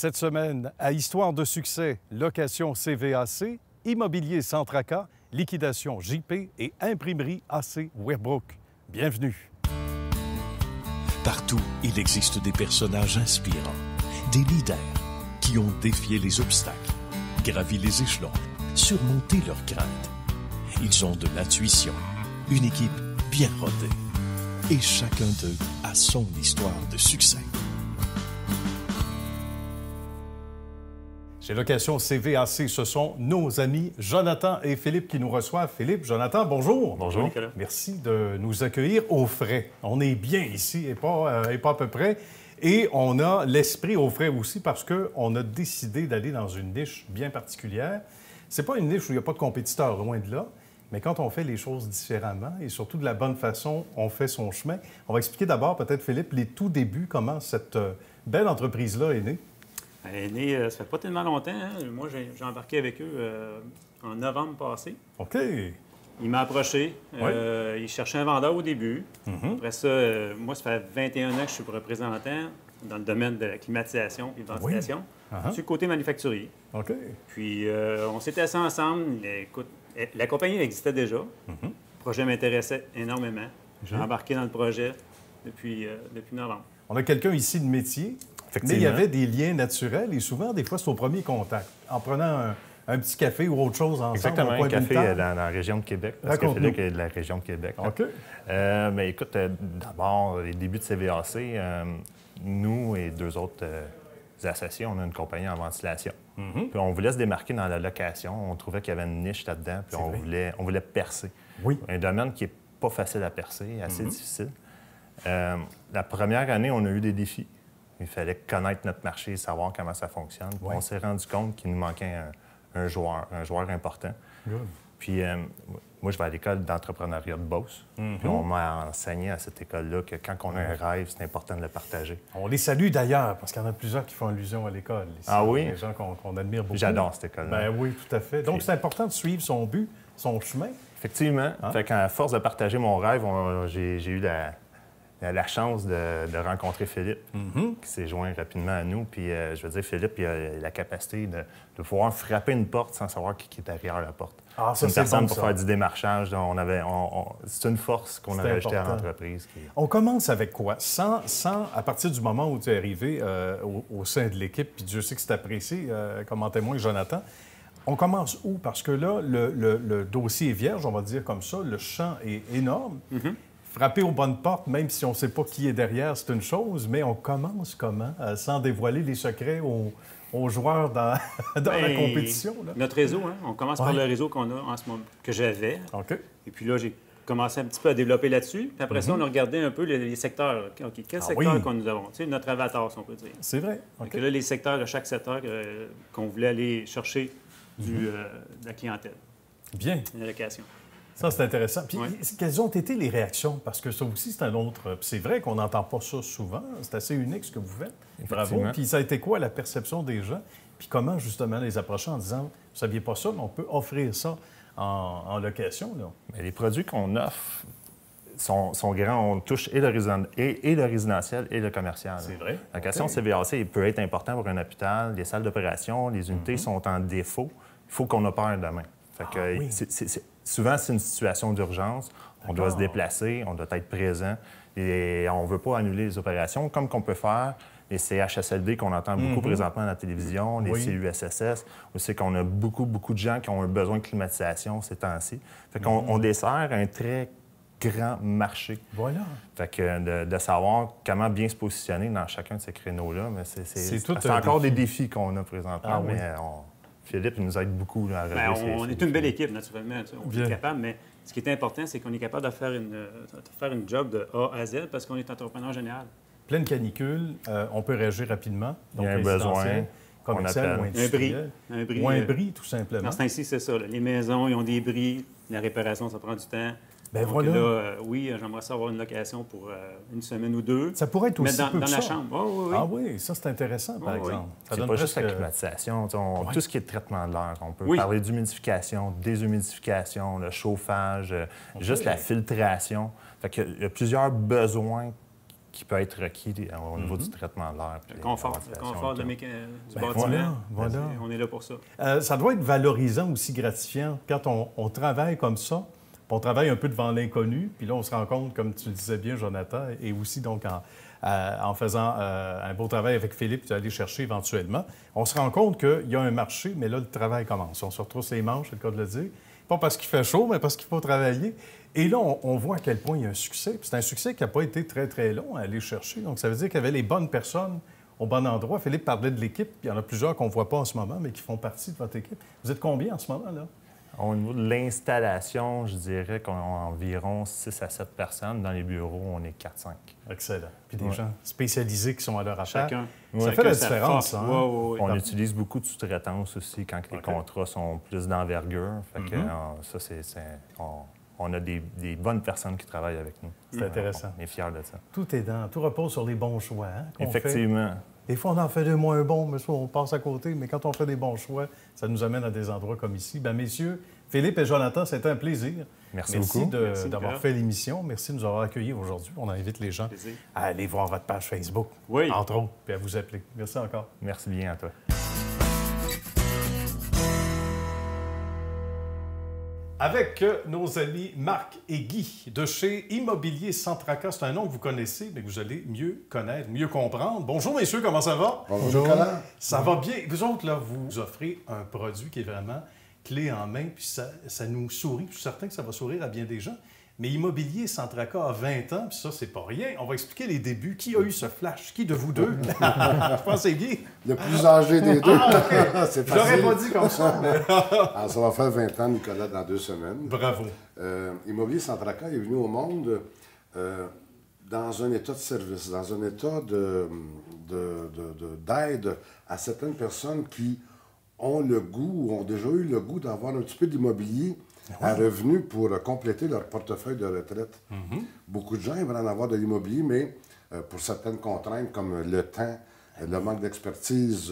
Cette semaine, à Histoire de succès, location CVAC, immobilier sans tracas, liquidation JP et imprimerie AC Werbrook. Bienvenue. Partout, il existe des personnages inspirants, des leaders qui ont défié les obstacles, gravi les échelons, surmonté leurs craintes. Ils ont de l'intuition, une équipe bien rodée. Et chacun d'eux a son histoire de succès. Chez Location CVAC, ce sont nos amis Jonathan et Philippe qui nous reçoivent. Philippe, Jonathan, bonjour. Bonjour, Nicolas. Merci de nous accueillir au frais. On est bien ici et pas à peu près. Et on a l'esprit au frais aussi parce qu'on a décidé d'aller dans une niche bien particulière. C'est pas une niche où il n'y a pas de compétiteurs, loin de là. Mais quand on fait les choses différemment et surtout de la bonne façon, on fait son chemin. On va expliquer d'abord, peut-être, Philippe, les tout débuts, comment cette belle entreprise-là est née. Elle est née, ça fait pas tellement longtemps. Hein? Moi, j'ai embarqué avec eux en novembre passé. OK. Il m'a approché. Oui. Il cherchait un vendeur au début. Après ça, moi, ça fait 21 ans que je suis représentant dans le domaine de la climatisation et de ventilation. Oui. Sur le côté manufacturier. OK. Puis, on s'était assis ensemble. Écoute, la compagnie existait déjà. Le projet m'intéressait énormément. J'ai embarqué dans le projet depuis novembre. On a quelqu'un ici de métier, mais il y avait des liens naturels et souvent, des fois, c'est au premier contact. En prenant un petit café ou autre chose ensemble. Exactement, au coin un café d'une table. dans la région de Québec, parce que Philippe est de la région de Québec. OK. Mais écoute, d'abord, les débuts de CVAC, nous et deux autres associés, on a une compagnie en ventilation. Puis on voulait se démarquer dans la location. On trouvait qu'il y avait une niche là-dedans, puis on voulait percer. Oui. Un domaine qui n'est pas facile à percer, assez difficile. La première année, on a eu des défis. Il fallait connaître notre marché, savoir comment ça fonctionne. Puis on s'est rendu compte qu'il nous manquait un joueur important. Good. Puis moi, je vais à l'école d'entrepreneuriat de Beauce. Puis on m'a enseigné à cette école-là que quand on a un rêve, c'est important de le partager. On les salue d'ailleurs, parce qu'il y en a plusieurs qui font allusion à l'école. Ici. Ah oui? Des gens qu'on admire beaucoup. J'adore cette école-là. Ben oui, tout à fait. Donc, c'est important de suivre son but, son chemin. Effectivement. Fait qu'à force de partager mon rêve, j'ai eu la chance de rencontrer Philippe, qui s'est joint rapidement à nous. Puis, je veux dire, Philippe, il a la capacité de pouvoir frapper une porte sans savoir qui est derrière la porte. Ah, c'est ça, une c'est personne bon, pour ça. faire du démarchage. C'est une force qu'on avait ajoutée à important. l'entreprise. On commence avec quoi? À partir du moment où tu es arrivé au sein de l'équipe, puis Dieu sait que c'est apprécié, comme en témoigne Jonathan, on commence où? Parce que là, le dossier est vierge, on va dire comme ça, le champ est énorme. Frapper aux bonnes portes, même si on ne sait pas qui est derrière, c'est une chose, mais on commence comment? Sans dévoiler les secrets aux joueurs dans la compétition? Là? Notre réseau, hein? On commence par le réseau qu'on a en ce moment, que j'avais. OK. Et puis là, j'ai commencé un petit peu à développer là-dessus. Puis après ça, on a regardé un peu les secteurs. OK, quels secteurs que nous avons? Tu sais, notre avatar, si on peut dire. C'est vrai. OK. Donc là, les secteurs de chaque secteur qu'on voulait aller chercher de la clientèle, Bien. de la location. Ça, c'est intéressant. Puis, quelles ont été les réactions? Parce que ça aussi, c'est un autre... Puis c'est vrai qu'on n'entend pas ça souvent. C'est assez unique, ce que vous faites. Bravo. Puis ça a été quoi, la perception des gens? Puis comment, justement, les approcher en disant, vous ne saviez pas ça, mais on peut offrir ça en location, là? Mais les produits qu'on offre sont grands. On touche et le résidentiel et le commercial. C'est vrai. La location CVAC il peut être important pour un hôpital. Les salles d'opération, les unités sont en défaut. Il faut qu'on opère demain. Fait que souvent, c'est une situation d'urgence. On doit se déplacer, on doit être présent. Et on ne veut pas annuler les opérations, comme qu'on peut faire les CHSLD qu'on entend beaucoup présentement à la télévision, les CUSSS, où c'est qu'on a beaucoup de gens qui ont un besoin de climatisation ces temps-ci. Fait qu'on dessert un très grand marché. Voilà. Fait que de savoir comment bien se positionner dans chacun de ces créneaux-là, mais c'est encore des défis qu'on a présentement, mais Philippe il nous aide beaucoup là, à relever on est une belle équipe, naturellement. On est capable, mais ce qui est important, c'est qu'on est capable de faire une job de A à Z parce qu'on est entrepreneur général. Pleine canicule, on peut réagir rapidement. Donc, il y a un besoin, commercial ou industriel. Un bris. Ou un bris, tout simplement. Dans ce temps-ci, c'est ça. Là. Les maisons, ils ont des bris. La réparation, ça prend du temps. Ben donc, voilà. Là, oui, j'aimerais ça avoir une location pour une semaine ou deux. Ça pourrait être aussi dans peu que la ça. chambre. Oh, oui. Ah oui, ça, c'est intéressant, par exemple. Ça C'est donne pas juste presque... la climatisation. Tout ce qui est traitement de l'air. On peut parler d'humidification, déshumidification, le chauffage, juste la filtration. Fait qu'il y a plusieurs besoins qui peut être requis au niveau du traitement de l'air. Le confort du bâtiment. Voilà. On est là pour ça. Ça doit être valorisant aussi, gratifiant, quand on travaille comme ça, puis on travaille un peu devant l'inconnu, puis là, on se rend compte, comme tu le disais bien, Jonathan, et aussi donc en faisant un beau travail avec Philippe, tu es allé chercher éventuellement, on se rend compte qu'il y a un marché, mais là, le travail commence. On se retrousse les manches, c'est le cas de le dire. Pas parce qu'il fait chaud, mais parce qu'il faut travailler. Et là, on voit à quel point il y a un succès. Puis c'est un succès qui n'a pas été très, très long à aller chercher. Donc, ça veut dire qu'il y avait les bonnes personnes au bon endroit. Philippe parlait de l'équipe. Il y en a plusieurs qu'on ne voit pas en ce moment, mais qui font partie de votre équipe. Vous êtes combien en ce moment, là? Au niveau de l'installation, je dirais qu'on a environ 6 à 7 personnes. Dans les bureaux, on est 4-5. Excellent. Puis des gens spécialisés qui sont à leur affaire. Chacun. Ça fait la différence, hein? Oui. On utilise beaucoup de sous-traitance aussi quand les contrats sont plus d'envergure. Fait que on a des bonnes personnes qui travaillent avec nous. C'est intéressant. On est fiers de ça. Tout repose sur les bons choix. Hein, Effectivement. Des fois, on en fait des moins bons, mais soit on passe à côté. Mais quand on fait des bons choix, ça nous amène à des endroits comme ici. Bien, messieurs, Philippe et Jonathan, c'était un plaisir. Merci beaucoup. Merci d'avoir fait l'émission. Merci de nous avoir accueillis aujourd'hui. On invite les gens à aller voir votre page Facebook, entre autres, puis à vous appeler. Merci encore. Merci bien à toi. Avec nos amis Marc et Guy de chez Immobilier Centraca. C'est un nom que vous connaissez, mais que vous allez mieux connaître, mieux comprendre. Bonjour, messieurs, comment ça va? Bonjour. Ça va bien. Vous autres, là, vous offrez un produit qui est vraiment clé en main, puis ça nous sourit. Je suis certain que ça va sourire à bien des gens. Mais Immobilier Centraca a 20 ans, puis ça, c'est pas rien. On va expliquer les débuts. Qui a eu ce flash? Qui de vous deux? Je pense que c'est Guy. Le plus âgé des deux. C'est facile. J'aurais pas dit comme ça. Mais... Alors, ça va faire 20 ans, Nicolas, dans 2 semaines. Bravo. Immobilier Centraca est venu au monde dans un état de service, dans un état d'aide à certaines personnes qui ont le goût, ont déjà eu le goût d'avoir un petit peu d'immobilier à revenu pour compléter leur portefeuille de retraite. Beaucoup de gens veulent en avoir de l'immobilier, mais pour certaines contraintes comme le temps, le manque d'expertise,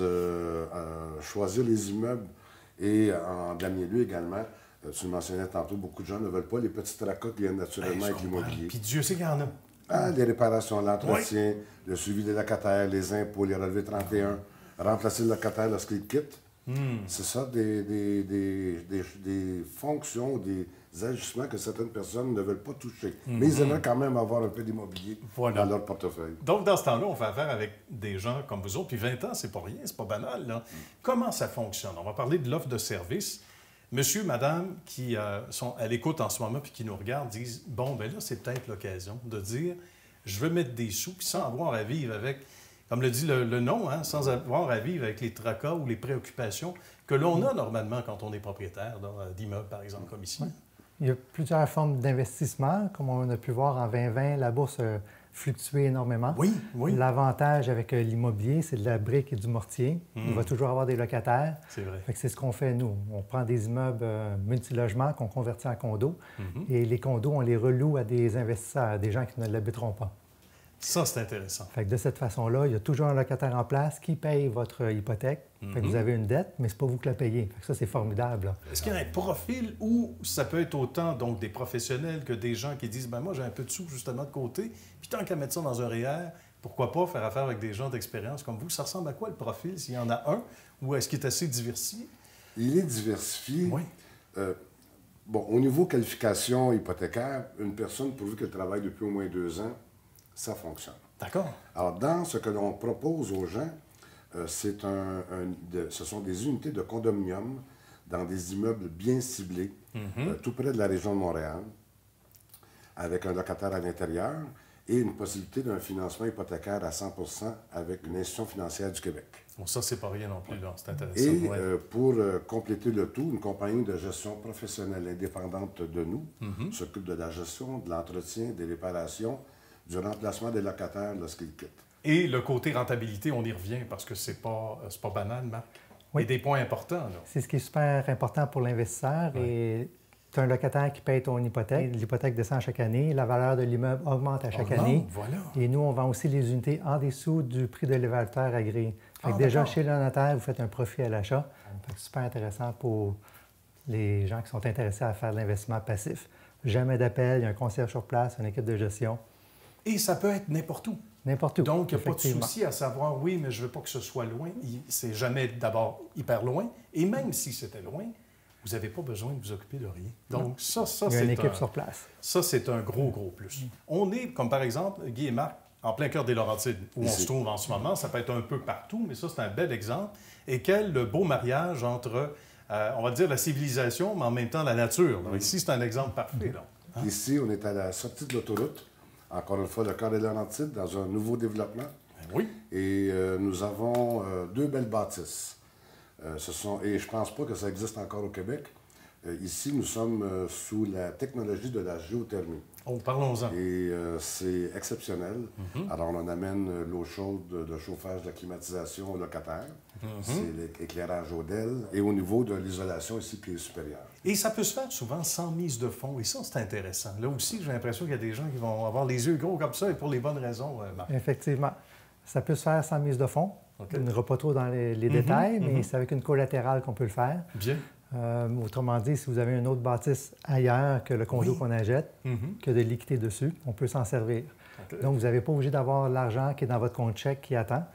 choisir les immeubles et en dernier lieu également, tu le mentionnais tantôt, beaucoup de gens ne veulent pas les petits tracas qui viennent naturellement avec l'immobilier. Puis Dieu sait qu'il y en a. Ah, les réparations, l'entretien, le suivi des locataires, les impôts, les relevés 31, remplacer le locataire lorsqu'il quitte. C'est ça, des fonctions, des ajustements que certaines personnes ne veulent pas toucher. Mais ils aimeraient quand même avoir un peu d'immobilier dans leur portefeuille. Donc, dans ce temps-là, on fait affaire avec des gens comme vous autres. Puis 20 ans, c'est pas rien, c'est pas banal, là. Comment ça fonctionne? On va parler de l'offre de service. Monsieur, madame, qui sont à l'écoute en ce moment puis qui nous regardent, disent, bon, bien là, c'est peut-être l'occasion de dire, je veux mettre des sous, puis sans avoir à vivre avec... Comme le dit le nom, hein, sans avoir à vivre avec les tracas ou les préoccupations que l'on a normalement quand on est propriétaire d'immeubles, par exemple, comme ici. Oui. Il y a plusieurs formes d'investissement. Comme on a pu voir en 2020, la bourse a fluctué énormément. Oui. L'avantage avec l'immobilier, c'est de la brique et du mortier. Il va toujours avoir des locataires. C'est vrai. C'est ce qu'on fait, nous. On prend des immeubles multilogements qu'on convertit en condos. Et les condos, on les reloue à des investisseurs, des gens qui ne l'habiteront pas. Ça, c'est intéressant. Fait que de cette façon-là, il y a toujours un locataire en place qui paye votre hypothèque. Fait que vous avez une dette, mais c'est pas vous qui la payez. Fait que ça, c'est formidable. Est-ce qu'il y a un profil où ça peut être autant donc, des professionnels que des gens qui disent « ben moi, j'ai un peu de sous justement de côté, puis tant qu'à mettre ça dans un REER, pourquoi pas faire affaire avec des gens d'expérience comme vous? » Ça ressemble à quoi le profil, s'il y en a un, ou est-ce qu'il est assez diversifié? Il est diversifié. Oui. Bon, au niveau qualification hypothécaire, une personne, pourvu qu'elle travaille depuis au moins 2 ans, ça fonctionne. D'accord. Alors, dans ce que l'on propose aux gens, ce sont des unités de condominium dans des immeubles bien ciblés, tout près de la région de Montréal, avec un locataire à l'intérieur et une possibilité d'un financement hypothécaire à 100 % avec une institution financière du Québec. Bon, ça, c'est pas rien non plus, là. C'est intéressant. Et pour compléter le tout, une compagnie de gestion professionnelle indépendante de nous s'occupe de la gestion, de l'entretien, des réparations, du remplacement des locataires lorsqu'ils quittent. Et le côté rentabilité, on y revient parce que c'est pas banal, Marc. Oui. Et des points importants, là. C'est ce qui est super important pour l'investisseur. Et tu as un locataire qui paye ton hypothèque. L'hypothèque descend chaque année. La valeur de l'immeuble augmente à chaque année. Voilà. Et nous, on vend aussi les unités en dessous du prix de l'évaluateur agréé. Fait que déjà, chez le notaire, vous faites un profit à l'achat. C'est super intéressant pour les gens qui sont intéressés à faire de l'investissement passif. Jamais d'appel, il y a un concierge sur place, une équipe de gestion. Et ça peut être n'importe où. N'importe où. Donc, il n'y a pas de souci à savoir, oui, mais je ne veux pas que ce soit loin. C'est jamais d'abord hyper loin. Et même si c'était loin, vous n'avez pas besoin de vous occuper de rien. Donc, ça il y a une équipe sur place. Ça, c'est un gros plus. On est, comme par exemple, Guy et Marc, en plein cœur des Laurentides, où on se trouve en ce moment. Ça peut être un peu partout, mais ça, c'est un bel exemple. Et quel beau mariage entre, on va dire, la civilisation, mais en même temps la nature. Donc, ici, c'est un exemple parfait. Là. Hein? Ici, on est à la sortie de l'autoroute. Encore une fois, le cœur des Laurentides, dans un nouveau développement. Ben oui. Et nous avons 2 belles bâtisses. Et je ne pense pas que ça existe encore au Québec. Ici, nous sommes sous la technologie de la géothermie. Oh, parlons-en. Et c'est exceptionnel. Alors, on amène l'eau chaude, le chauffage, la climatisation aux locataires. C'est l'éclairage au DEL. Et au niveau de l'isolation ici, qui est supérieur. Et ça peut se faire souvent sans mise de fond. Et ça, c'est intéressant. Là aussi, j'ai l'impression qu'il y a des gens qui vont avoir les yeux gros comme ça et pour les bonnes raisons, Marc. Effectivement. Ça peut se faire sans mise de fond. On n'ira pas trop dans les détails, mais c'est avec une collatérale qu'on peut le faire. Bien. Autrement dit, si vous avez une autre bâtisse ailleurs que le condo qu'on achète, que de liquider dessus, on peut s'en servir. Donc, vous n'avez pas obligé d'avoir l'argent qui est dans votre compte chèque qui attend.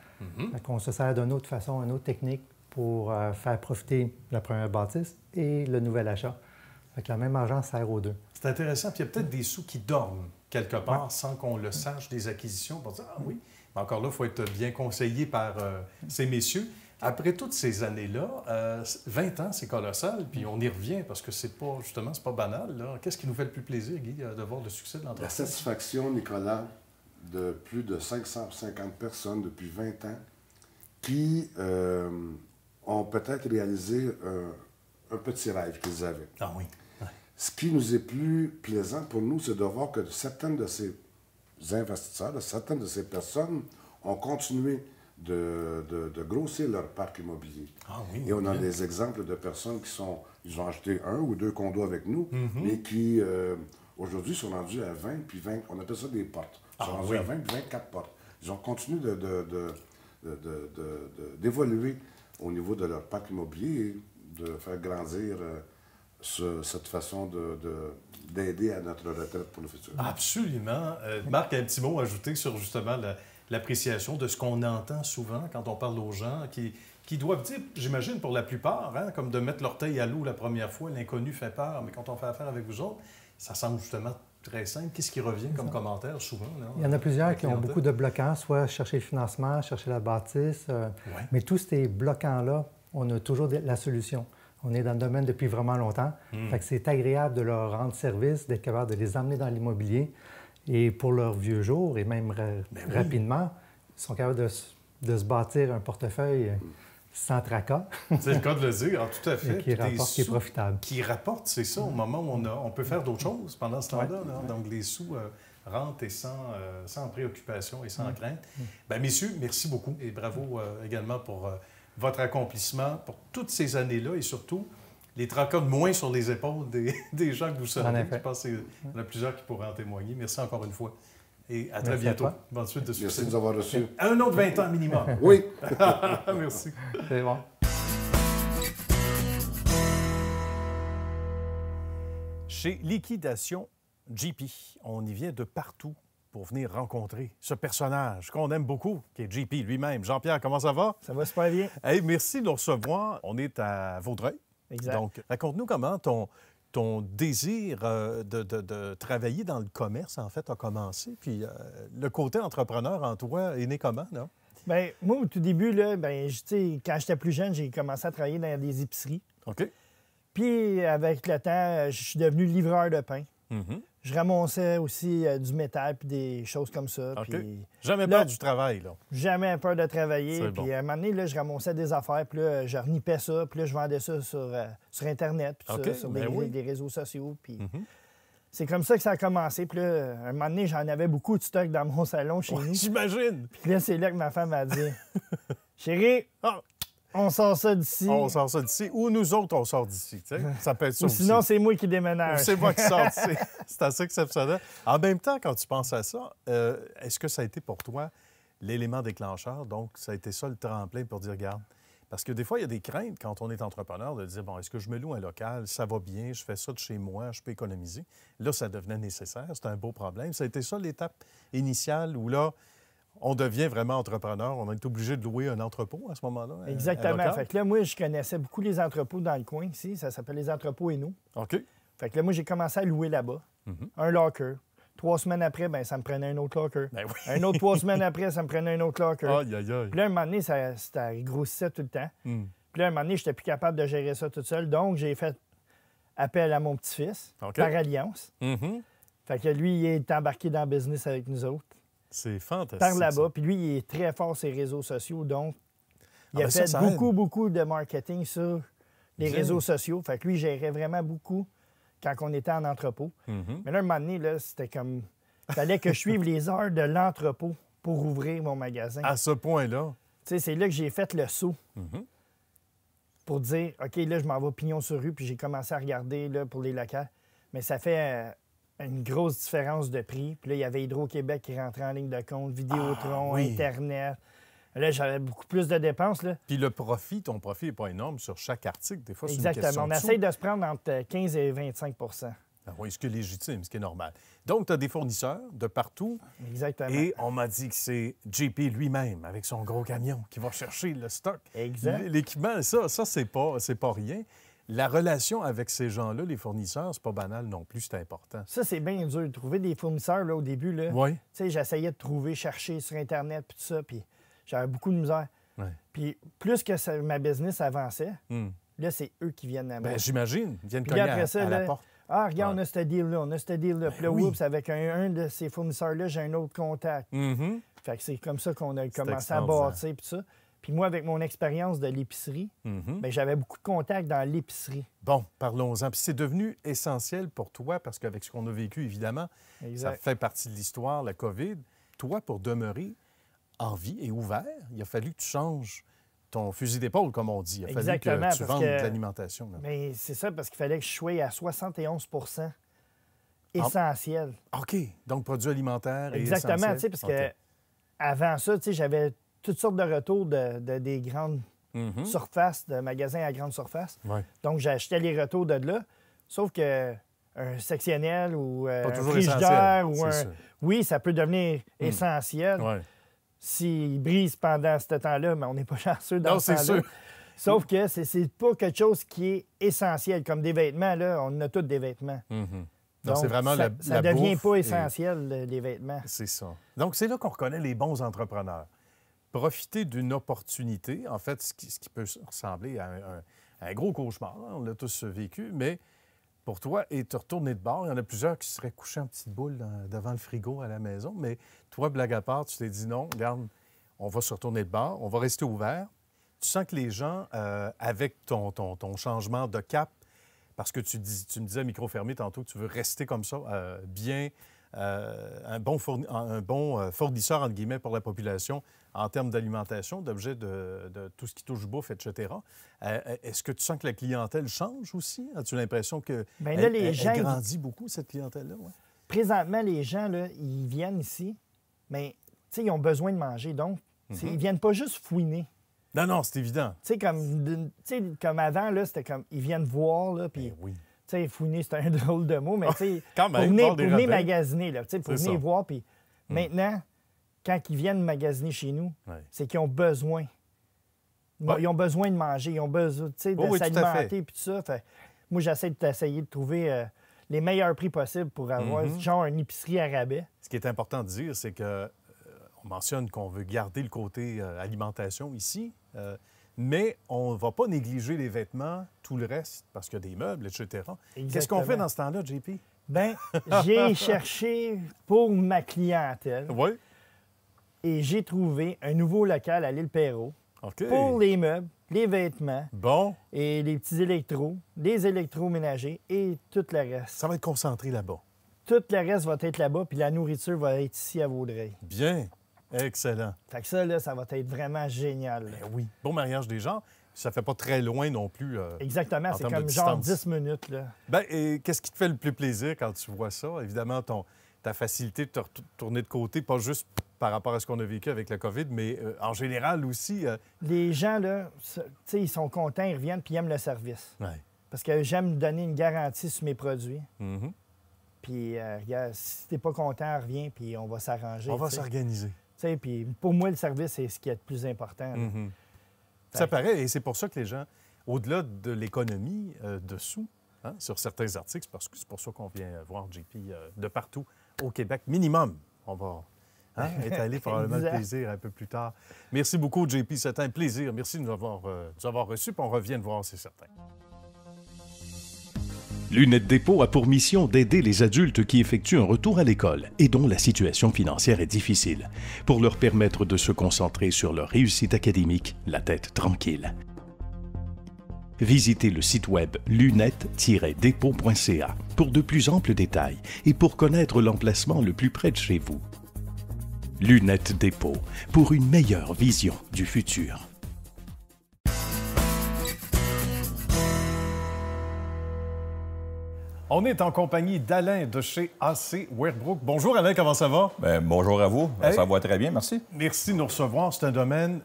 On se sert d'une autre façon, une autre technique pour faire profiter la première bâtisse et le nouvel achat. Fait que le même argent sert aux deux. C'est intéressant. Puis il y a peut-être des sous qui dorment quelque part sans qu'on le sache, des acquisitions, pour dire « Ah oui ». Mais encore là, il faut être bien conseillé par ces messieurs. Après toutes ces années-là, 20 ans, c'est colossal, puis on y revient parce que c'est pas, justement, c'est pas banal. Qu'est-ce qui nous fait le plus plaisir, Guy, de voir le succès de l'entreprise? La satisfaction, Nicolas, de plus de 550 personnes depuis 20 ans qui ont peut-être réalisé un petit rêve qu'ils avaient. Ah oui. Ouais. Ce qui nous est plus plaisant pour nous, c'est de voir que certaines de ces investisseurs, certaines de ces personnes ont continué de grossir leur parc immobilier. Ah oui, et on a des exemples de personnes ils ont acheté 1 ou 2 condos avec nous, mais qui, aujourd'hui, sont rendus à 20, puis 20, on appelle ça des portes. Ils sont rendus à 20, puis 24 portes. Ils ont continué d'évoluer au niveau de leur parc immobilier et de faire grandir cette façon d'aider à notre retraite pour le futur. Absolument. Marc a un petit mot à ajouter sur justement l'appréciation de ce qu'on entend souvent quand on parle aux gens qui doivent dire, j'imagine pour la plupart, comme de mettre l'orteil à l'eau la première fois, l'inconnu fait peur, mais quand on fait affaire avec vous autres, ça semble justement très simple. Qu'est-ce qui revient comme commentaire souvent? Là, il y en a plusieurs qui ont beaucoup de bloquants, soit chercher le financement, chercher la bâtisse, mais tous ces bloquants-là, on a toujours la solution. On est dans le domaine depuis vraiment longtemps. Fait que c'est agréable de leur rendre service, d'être capable de les emmener dans l'immobilier. Et pour leurs vieux jours, et même rapidement, ils sont capables de se bâtir un portefeuille sans tracas. C'est le cas de le dire, tout à fait. Et qui est profitable. Qui rapporte, c'est ça, au moment où on peut faire d'autres choses pendant ce temps-là. Donc, les sous rentrent et sans préoccupation et sans crainte. Bien, messieurs, merci beaucoup et bravo également pour votre accomplissement, pour toutes ces années-là et surtout les tracas de moins sur les épaules des gens que vous servez. Je pense qu'il y en a plusieurs qui pourraient en témoigner. Merci encore une fois. Et à très bientôt. Bonne suite de succès. Merci de nous avoir reçus. Un autre 20 ans minimum. Oui. Merci. C'est bon. Chez Liquidation JP, on y vient de partout pour venir rencontrer ce personnage qu'on aime beaucoup, qui est JP lui-même. Jean-Pierre, comment ça va? Ça va super bien. Hey, merci de nous recevoir. On est à Vaudreuil. Exact. Donc, raconte-nous comment ton désir de travailler dans le commerce, en fait, a commencé. Puis le côté entrepreneur en toi est né comment, là? Bien, moi, au tout début, là, quand j'étais plus jeune, j'ai commencé à travailler dans des épiceries. OK. Puis, avec le temps, je suis devenu livreur de pain. Je ramassais aussi du métal puis des choses comme ça. OK. Puis, jamais peur du travail, là. Jamais peur de travailler. C'est Puis bon. à un moment donné, là, je ramassais des affaires, puis là, je renipais ça, puis là, je vendais ça sur Internet, puis OK, ça, sur ben des réseaux sociaux. Puis c'est comme ça que ça a commencé. Puis là, un moment donné, j'en avais beaucoup de stock dans mon salon chez nous. J'imagine. Puis là, c'est là que ma femme a dit « Chérie, on sort ça d'ici. » On sort ça d'ici. Ou nous autres, on sort d'ici. Tu sais. Ça peut être ça Ou aussi. sinon, c'est moi qui déménage. C'est moi qui sors d'ici. C'est assez exceptionnel. En même temps, quand tu penses à ça, est-ce que ça a été pour toi l'élément déclencheur? Donc, ça a été ça le tremplin pour dire, regarde, Parce que des fois, il y a des craintes quand on est entrepreneur de dire, bon, est-ce que je me loue un local, ça va bien, je fais ça de chez moi, je peux économiser. Là, ça devenait nécessaire, c'est un beau problème. Ça a été ça l'étape initiale où là, on devient vraiment entrepreneur. On est obligé de louer un entrepôt à ce moment-là. Exactement. Fait que là, moi, je connaissais beaucoup les entrepôts dans le coin ici. Ça s'appelle les entrepôts Hainaut. OK. Fait que là, moi, j'ai commencé à louer là-bas. Un locker. 3 semaines après, ben ça me prenait un autre locker. Ben oui. Un autre 3 semaines après, ça me prenait un autre locker. Aïe, aïe, aïe. Puis là, un moment donné, ça grossissait tout le temps. Puis là, un moment donné, je n'étais plus capable de gérer ça tout seul. Donc, j'ai fait appel à mon petit-fils OK. par alliance. Mhm. Fait que lui, il est embarqué dans le business avec nous autres. C'est fantastique. Par là-bas. ça. Puis lui, il est très fort sur les réseaux sociaux. Donc, il Ah a ben fait ça aide. beaucoup de marketing sur les Bien. réseaux sociaux. Fait que lui, il gérait vraiment beaucoup quand on était en entrepôt. Mhm. Mais là, un moment donné, là, c'était comme... Il fallait que je suive les heures de l'entrepôt pour ouvrir mon magasin. À ce point-là. Tu sais, c'est là que j'ai fait le saut Mhm. pour dire, OK, là, je m'en vais pignon sur rue, puis j'ai commencé à regarder là, pour les locales. Mais ça fait une grosse différence de prix. Puis là, il y avait Hydro-Québec qui rentrait en ligne de compte, Vidéotron, oui. Internet. Là, j'avais beaucoup plus de dépenses, là. Puis le profit, ton profit n'est pas énorme sur chaque article. Des fois, c'est une Exactement. question On de sous. essaye de se prendre entre 15 et 25 Ah oui, ce qui est légitime, ce qui est normal. Donc, tu as des fournisseurs de partout. Exactement. Et on m'a dit que c'est JP lui-même, avec son gros camion, qui va chercher le stock. Exact. L'équipement, ça c'est pas rien. La relation avec ces gens-là, les fournisseurs, c'est pas banal non plus, c'est important. Ça, c'est bien dur de trouver des fournisseurs là, au début. Là. Oui. Tu sais, j'essayais de trouver, chercher sur Internet, puis tout ça, puis j'avais beaucoup de misère. Ouais. Puis plus que ma business avançait, Hmm. là, c'est eux qui viennent à moi. Ben, j'imagine, ils viennent Puis là, cogner après ça, à la là, porte. ah, regarde, Ouais. on a ce deal-là, on a ce deal-là. Puis là, oui. oups, avec un de ces fournisseurs-là, j'ai un autre contact. Mhm. Fait que c'est comme ça qu'on a commencé à extraordinaire. bâtir, puis ça. Puis moi, avec mon expérience de l'épicerie, Mhm. ben, j'avais beaucoup de contacts dans l'épicerie. Bon, parlons-en. Puis c'est devenu essentiel pour toi, parce qu'avec ce qu'on a vécu, évidemment, Exact. ça fait partie de l'histoire, la COVID. Toi, pour demeurer en vie et ouvert, il a fallu que tu changes ton fusil d'épaule, comme on dit. Il a Exactement, fallu que tu parce vendes que- de l'alimentation. là. Mais c'est ça, parce qu'il fallait que je sois à 71 essentiel. OK. Donc, produits alimentaires et Exactement, essentiels. tu sais, parce OK. que avant ça, tu sais, j'avais toutes sortes de retours de des grandes Mhm. surfaces, de magasins à grande surface. Ouais. Donc, j'achetais les retours de là. Sauf que un sectionnel ou Pas un toujours frigidaire essentiel, ou c'est un... sûr. Oui, ça peut devenir essentiel. Ouais. S'il brise pendant ce temps-là, mais on n'est pas chanceux dans Non, ce c'est temps-là. sûr. Sauf que c'est pas quelque chose qui est essentiel. Comme des vêtements, là, on a tous des vêtements. Mhm. Donc, Donc, c'est vraiment ça, la ça devient bouffe pas et- essentiel, les vêtements. C'est ça. Donc, c'est là qu'on reconnaît les bons entrepreneurs. Profiter d'une opportunité, en fait, ce qui peut ressembler à un gros cauchemar, hein, on l'a tous vécu, mais pour toi, et te retourner de bord, il y en a plusieurs qui seraient couchés en petite boule devant le frigo à la maison, mais toi, blague à part, tu t'es dit non, regarde, on va se retourner de bord, on va rester ouvert. Tu sens que les gens, avec ton changement de cap, parce que tu me disais, micro fermé tantôt, que tu veux rester comme ça, bien, un bon fournisseur, entre guillemets, pour la population en termes d'alimentation, d'objets de tout ce qui touche bouffe, etc. Est-ce que tu sens que la clientèle change aussi? As-tu l'impression que Bien là, les gens, elle grandit beaucoup, cette clientèle-là? Ouais. présentement, les gens, là, ils viennent ici, mais tu sais, ils ont besoin de manger. Donc, ils viennent pas juste fouiner. Non, non, c'est évident. Tu sais, comme avant, là, c'était comme, ils viennent voir, là, puis... Ben oui. Tu sais, fouiner, c'est un drôle de mot, mais tu sais, Quand même, pour bord des venir rabais. magasiner, là, tu sais, pour C'est venir ça. voir. Puis maintenant, quand ils viennent magasiner chez nous, Ouais. c'est qu'ils ont besoin. Ouais. Ils ont besoin de manger, ils ont besoin, tu sais, de Oui, oui, tout à fait. s'alimenter, puis tout ça. Fait, moi, j'essaie de trouver les meilleurs prix possibles pour avoir, genre, une épicerie à rabais. Ce qui est important de dire, c'est que on mentionne qu'on veut garder le côté alimentation ici, mais on ne va pas négliger les vêtements, tout le reste, parce qu'il y a des meubles, etc. Qu'est-ce qu'on fait Exactement. dans ce temps-là, JP? Bien, j'ai cherché pour ma clientèle Oui. et j'ai trouvé un nouveau local à l'île Perrot OK. pour les meubles, les vêtements Bon, et les petits électros, les électroménagers et tout le reste. ça va être concentré là-bas. Tout le reste va être là-bas, puis la nourriture va être ici à Vaudreuil. Bien. Excellent. Fait que ça, là, ça va être vraiment génial. là. Ben oui. Beau mariage des gens. Ça fait pas très loin non plus. Exactement, En c'est termes de comme genre distance. 10 minutes. Là. Ben, et qu'est-ce qui te fait le plus plaisir quand tu vois ça? Évidemment, ta facilité de te tourner de côté, pas juste par rapport à ce qu'on a vécu avec la COVID, mais en général aussi... Les gens, là, ils sont contents, ils reviennent puis ils aiment le service. Ouais. Parce que j'aime donner une garantie sur mes produits. Mm-hmm. Puis, regarde, si t'es pas content, reviens, puis on va s'arranger. On va s'organiser. Puis pour moi, le service, c'est ce qui est le plus important. Mm-hmm. Ça paraît, et c'est pour ça que les gens, au-delà de l'économie de sous, hein, sur certains articles, parce que c'est pour ça qu'on vient voir JP de partout au Québec, minimum. On va étaler probablement le plaisir un peu plus tard. Merci beaucoup, JP. C'était un plaisir. Merci de nous avoir reçus, puis on revient de voir, c'est certain. Lunettes Dépôt a pour mission d'aider les adultes qui effectuent un retour à l'école et dont la situation financière est difficile, pour leur permettre de se concentrer sur leur réussite académique, la tête tranquille. Visitez le site web lunettes-dépôt.ca pour de plus amples détails et pour connaître l'emplacement le plus près de chez vous. Lunettes Dépôt, pour une meilleure vision du futur. On est en compagnie d'Alain de chez AC Sherbrooke. Bonjour Alain, comment ça va? Bien, bonjour à vous. Hey. Ça va très bien, merci. Merci de nous recevoir. C'est un domaine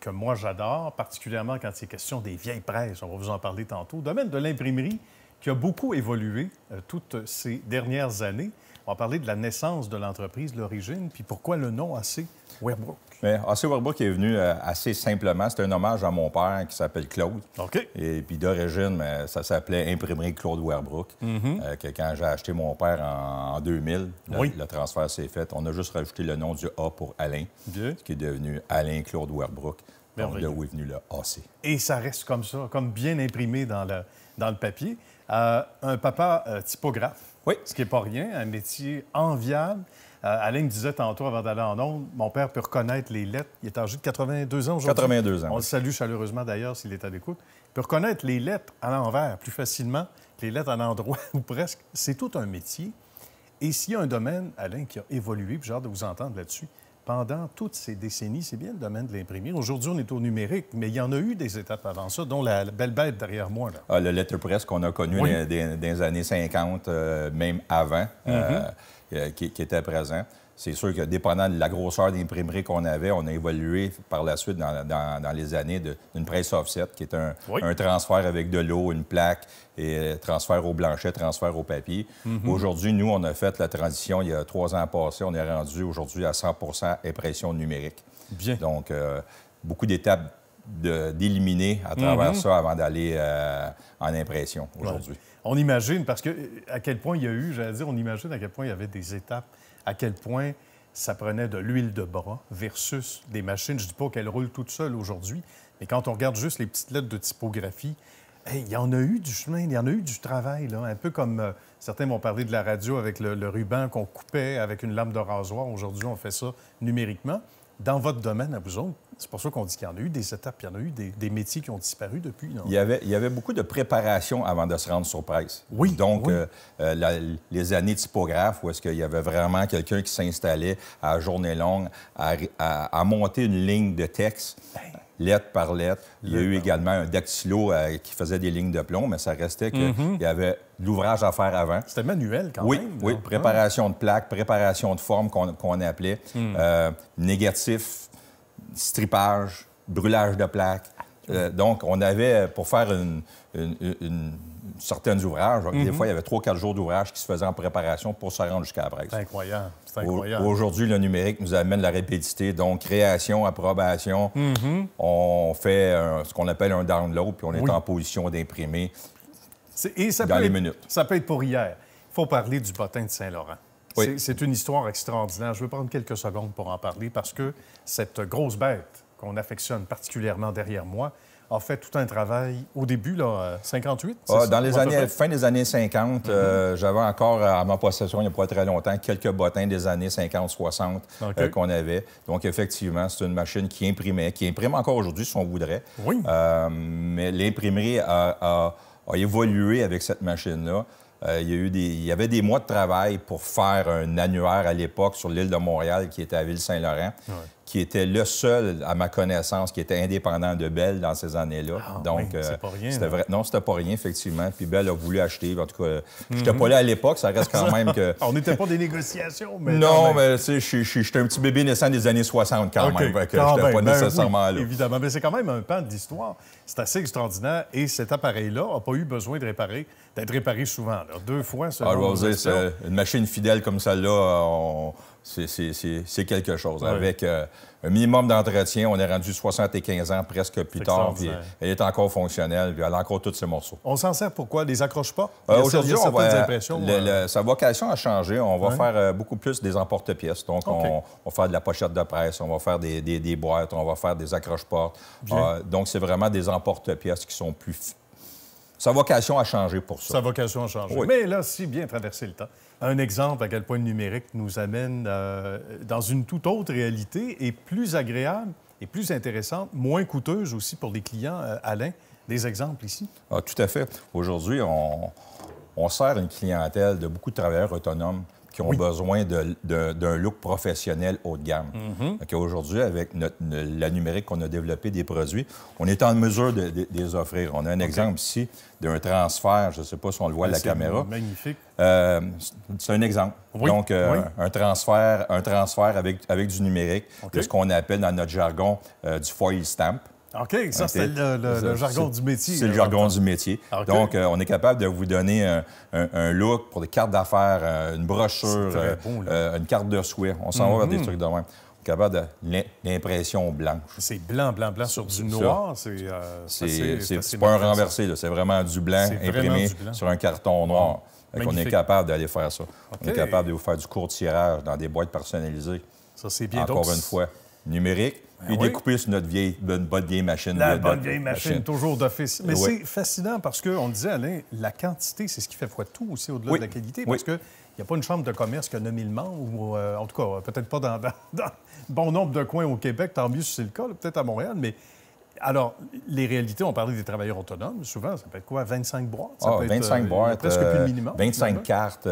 que moi j'adore, particulièrement quand c'est question des vieilles presses. On va vous en parler tantôt. Domaine de l'imprimerie qui a beaucoup évolué toutes ces dernières années. On va parler de la naissance de l'entreprise, l'origine, puis pourquoi le nom AC Sherbrooke. AC Sherbrooke est venu assez simplement. C'était un hommage à mon père qui s'appelle Claude. OK. Et puis d'origine, ça s'appelait Imprimerie Claude Sherbrooke. Que quand j'ai acheté mon père en 2000, le transfert s'est fait. On a juste rajouté le nom du A pour Alain, qui est devenu Alain Claude Sherbrooke. Donc là où est venu le AC. Et ça reste comme ça, comme bien imprimé dans le papier. Un papa typographe, ce qui n'est pas rien, un métier enviable. Alain me disait tantôt, avant d'aller en ondes, mon père peut reconnaître les lettres. Il est âgé de 82 ans aujourd'hui. 82 ans. On le salue chaleureusement d'ailleurs s'il est à l'écoute. Il peut reconnaître les lettres à l'envers plus facilement que les lettres à l'endroit ou presque. C'est tout un métier. Et s'il y a un domaine, Alain, qui a évolué, puis j'ai hâte de vous entendre là-dessus, pendant toutes ces décennies, c'est bien le domaine de l'imprimerie. Aujourd'hui, on est au numérique, mais il y en a eu des étapes avant ça, dont la belle bête derrière moi. Là. Le letterpress qu'on a connu dans les années 50, même avant, qui était présent. C'est sûr que dépendant de la grosseur d'imprimerie qu'on avait, on a évolué par la suite dans les années d'une presse offset, qui est un transfert avec de l'eau, une plaque, et transfert au blanchet, transfert au papier. Aujourd'hui, nous, on a fait la transition il y a 3 ans passés. On est rendu aujourd'hui à 100 % impression numérique. Bien. Donc, beaucoup d'étapes d'éliminer à travers ça avant d'aller en impression aujourd'hui. Ouais. On imagine, parce que à quel point il y a eu, j'allais dire, on imagine à quel point il y avait des étapes, à quel point ça prenait de l'huile de bras versus des machines. Je ne dis pas qu'elles roulent toutes seules aujourd'hui, mais quand on regarde juste les petites lettres de typographie, il y en a eu du chemin, il y en a eu du travail, là, un peu comme certains m'ont parlé de la radio avec le ruban qu'on coupait avec une lame de rasoir. Aujourd'hui, on fait ça numériquement. Dans votre domaine, à vous autres, c'est pour ça qu'on dit qu'il y en a eu des étapes, il y en a eu des métiers qui ont disparu depuis. Non? Il y avait beaucoup de préparation avant de se rendre sur presse. Oui. Donc, les années typographes, où est-ce qu'il y avait vraiment quelqu'un qui s'installait à journée longue à monter une ligne de texte, lettre par lettre. Il y a eu également un dactylo qui faisait des lignes de plomb, mais ça restait qu'il y avait de l'ouvrage à faire avant. C'était manuel quand même. Oui, préparation de plaques, préparation de forme qu'on appelait, négatif, strippage, brûlage de plaques. Donc, on avait, pour faire certains ouvrages, des fois, il y avait 3-4 jours d'ouvrage qui se faisaient en préparation pour se rendre jusqu'à la presse. C'est incroyable. C'est incroyable. Aujourd'hui, le numérique nous amène la rapidité. Donc, création, approbation. On fait ce qu'on appelle un download, puis on est en position d'imprimer dans les minutes. Ça peut être pour hier. Il faut parler du bottin de Saint-Laurent. Oui. C'est une histoire extraordinaire. Je veux prendre quelques secondes pour en parler parce que cette grosse bête qu'on affectionne particulièrement derrière moi a fait tout un travail au début, là, 58? Dans les fin des années 50, j'avais encore à ma possession, il n'y a pas très longtemps, quelques bottins des années 50-60 qu'on avait. Donc, effectivement, c'est une machine qui imprime encore aujourd'hui si on voudrait. Oui. Mais l'imprimerie a évolué avec cette machine-là. Il y avait des mois de travail pour faire un annuaire à l'époque sur l'île de Montréal qui était à Ville-Saint-Laurent. qui était le seul, à ma connaissance, qui était indépendant de Bell dans ces années-là. Ah, donc, oui, c'est pas rien. c'était vrai. Non, c'était pas rien, effectivement. Puis Bell a voulu acheter. En tout cas, j'étais pas là à l'époque, ça reste quand même que... On n'était pas des négociations, mais... Non, mais tu sais, j'étais un petit bébé naissant des années 60 quand même. Fait que j'étais pas nécessairement là. Évidemment, mais c'est quand même un pan de l'histoire. C'est assez extraordinaire. Et cet appareil-là n'a pas eu besoin d'être réparé souvent. Là. 2 fois, je vais vous dire, une machine fidèle comme celle-là, c'est quelque chose. Oui. Avec un minimum d'entretien, on est rendu 75 ans presque plus tard, puis elle est encore fonctionnelle, puis elle a encore tous ses morceaux. On s'en sert pourquoi? Les accroche pas? Aujourd'hui, sa vocation a changé. On va faire beaucoup plus des emporte-pièces. Donc, on va faire de la pochette de presse, on va faire des boîtes, on va faire des accroche-portes. Donc, c'est vraiment des emporte-pièces qui sont plus... Sa vocation a changé pour ça. Sa vocation a changé. Oui. Mais là, si bien traversé le temps. Un exemple à quel point le numérique nous amène dans une toute autre réalité et plus agréable et plus intéressante, moins coûteuse aussi pour les clients. Alain, des exemples ici? Ah, tout à fait. Aujourd'hui, on sert une clientèle de beaucoup de travailleurs autonomes qui ont besoin d'un look professionnel haut de gamme. Aujourd'hui, avec la numérique qu'on a développé des produits, on est en mesure de les offrir. On a un exemple ici d'un transfert, je ne sais pas si on le voit à la caméra. Magnifique. C'est un exemple. Oui. Donc, un transfert avec du numérique, de ce qu'on appelle dans notre jargon du foil stamp. OK, ça, c'est le jargon du métier. C'est le jargon du métier. Okay. Donc, on est capable de vous donner un look pour des cartes d'affaires, une brochure, une carte de souhait. On s'en va vers des trucs de même. On est capable de l'impression blanche. C'est blanc sur du noir. C'est pas un renversé, c'est vraiment du blanc imprimé sur un carton noir. On est capable d'aller faire ça. On est capable de vous faire du court tirage dans des boîtes personnalisées. Ça, c'est bien. Encore une fois, numérique. Puis découper sur notre bonne vieille machine. La bonne vieille machine, toujours d'office. Mais c'est fascinant parce qu'on disait, Alain, la quantité, c'est ce qui fait foi de tout aussi au-delà de la qualité. Parce qu'il n'y a pas une chambre de commerce qui a 9000 membres, ou en tout cas, peut-être pas dans bon nombre de coins au Québec, tant mieux si c'est le cas, peut-être à Montréal, mais... Alors, les réalités, on parlait des travailleurs autonomes. Souvent, ça peut être quoi, 25 boîtes? Ça peut 25 être, boîtes. Presque plus le minimum. 25 cartes.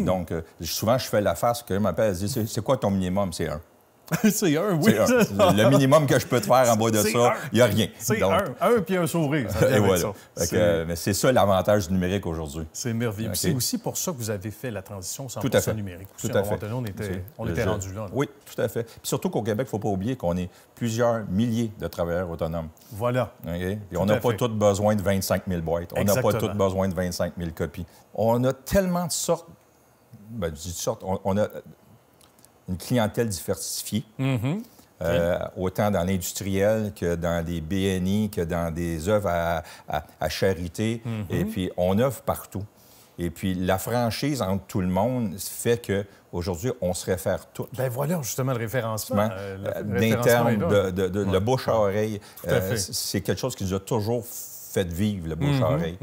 Donc, souvent, je fais la face que m'appelle, elle dit, c'est quoi ton minimum? C'est 1. C'est 1, oui. Le minimum que je peux te faire en bas de ça, il n'y a rien. C'est 1 puis un sourire. Et voilà. Mais c'est ça l'avantage du numérique aujourd'hui. C'est merveilleux. C'est aussi pour ça que vous avez fait la transition 100% numérique. Tout à fait. On était rendu là. Oui, tout à fait. Puis surtout qu'au Québec, il ne faut pas oublier qu'on est plusieurs milliers de travailleurs autonomes. Voilà. Et on n'a pas tous besoin de 25 000 boîtes. On n'a pas tous besoin de 25 000 copies. On a tellement de sortes... Bien, je dis de sortes. On a... une clientèle diversifiée, autant dans l'industriel que dans des BNI, que dans des œuvres à charité. Et puis, on offre partout. Et puis, la franchise entre tout le monde fait qu'aujourd'hui, on se réfère tous. Bien voilà, justement, le référencement. D'interne, de bouche à oreille. C'est quelque chose qui nous a toujours fait vivre, le bouche à oreille.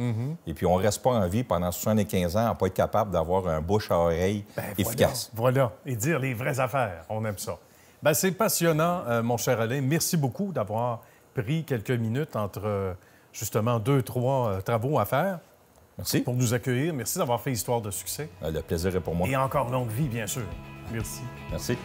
Et puis, on ne reste pas en vie pendant 75 ans à ne pas être capable d'avoir un bouche à oreille efficace. Voilà. Et dire les vraies affaires. On aime ça. Bien, c'est passionnant, mon cher Alain. Merci beaucoup d'avoir pris quelques minutes entre, justement, 2-3 travaux à faire. Merci. Pour nous accueillir. Merci d'avoir fait Histoire de succès. Le plaisir est pour moi. Et encore longue vie, bien sûr. Merci. Merci.